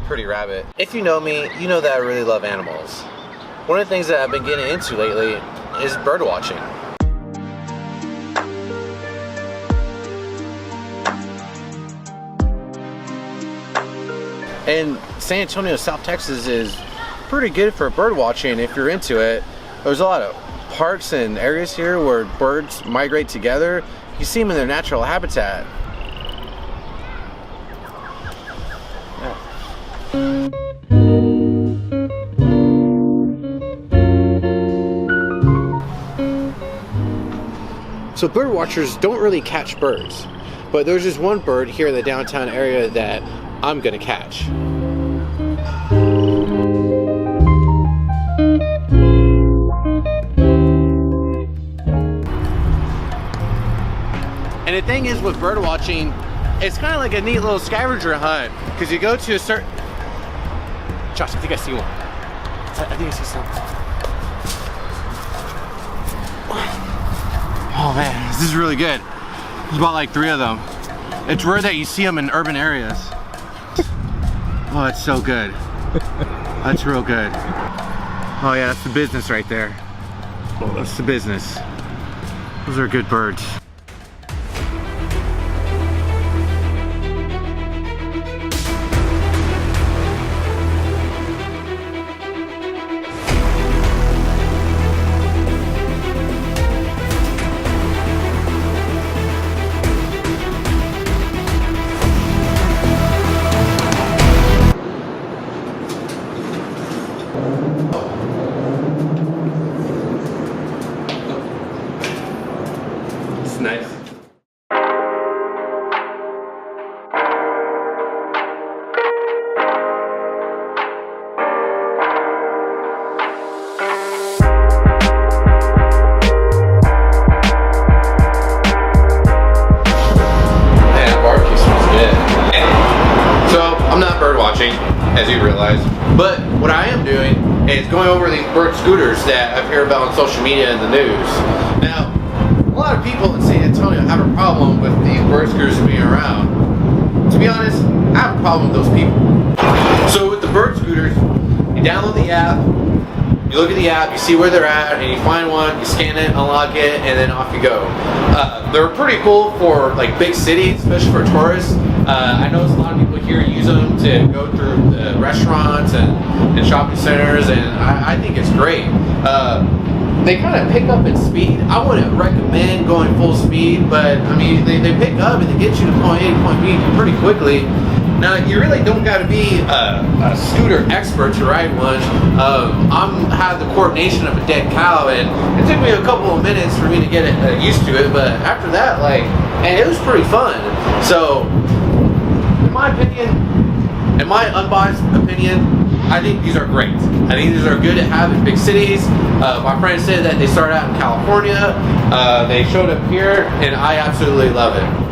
pretty rabbit. If you know me, you know that I really love animals. One of the things that I've been getting into lately is bird watching. And San Antonio, South Texas is pretty good for bird watching if you're into it. There's a lot of parks and areas here where birds migrate together. You see them in their natural habitat. So bird watchers don't really catch birds, but there's just one bird here in the downtown area that I'm gonna catch. And the thing is with bird watching, it's kind of like a neat little scavenger hunt, because you go to a certain... Josh, I think I see one. I think I see some. Oh man, this is really good. There's about like 3 of them. It's rare that you see them in urban areas. Oh, it's so good. That's real good. Oh yeah, that's the business right there. That's the business. Those are good birds. It's nice. I'm not bird watching, as you realize, but what I am doing is going over these bird scooters that I've heard about on social media and the news. Now, a lot of people in San Antonio have a problem with these bird scooters being around. To be honest, I have a problem with those people. So with the bird scooters, you download the app, you look at the app, you see where they're at, and you find one, you scan it, unlock it, and then off you go. They're pretty cool for like big cities, especially for tourists. I know a lot of people here use them to go through the restaurants and shopping centers, and I think it's great. They kind of pick up in speed. I wouldn't recommend going full speed, but I mean, they pick up and they get you to point A to point B pretty quickly. Now, you really don't got to be a scooter expert to ride one. I had the coordination of a dead cow, and it took me a couple of minutes for me to get used to it, but after that, like, and it was pretty fun. So, in my opinion, in my unbiased opinion, I think these are great. I think these are good to have in big cities. My friend said that they started out in California. They showed up here, and I absolutely love it.